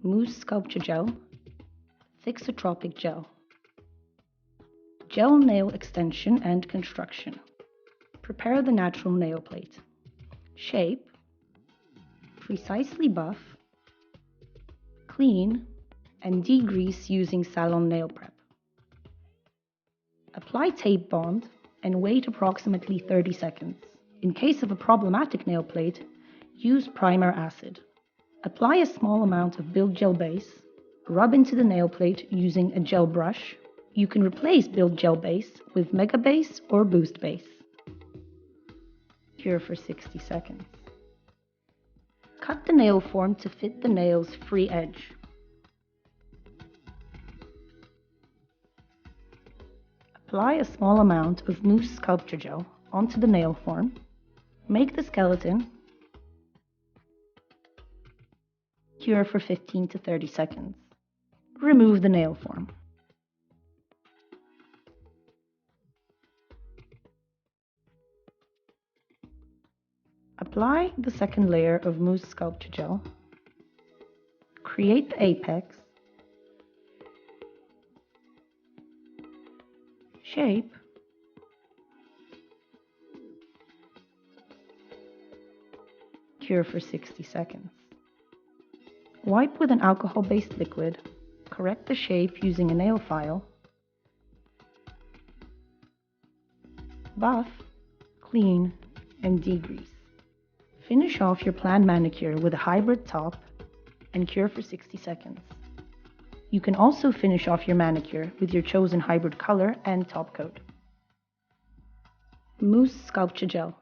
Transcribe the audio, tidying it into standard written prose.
Mousse sculpture gel, thixotropic gel, gel nail extension and construction. Prepare the natural nail plate. Shape, precisely buff, clean, and degrease using salon nail prep. Apply tape bond and wait approximately 30 seconds. In case of a problematic nail plate, use primer acid. Apply a small amount of build gel base, rub into the nail plate using a gel brush. You can replace build gel base with mega base or boost base. Cure for 60 seconds. Cut the nail form to fit the nail's free edge. Apply a small amount of Mousse sculpture gel onto the nail form. Make the skeleton. Cure for 15 to 30 seconds. Remove the nail form. Apply the second layer of Mousse sculpture gel. Create the apex. Shape. Cure for 60 seconds. Wipe with an alcohol-based liquid. Correct the shape using a nail file. Buff, clean, and degrease. Finish off your planned manicure with a hybrid top and cure for 60 seconds. You can also finish off your manicure with your chosen hybrid color and top coat. Mousse sculpture gel.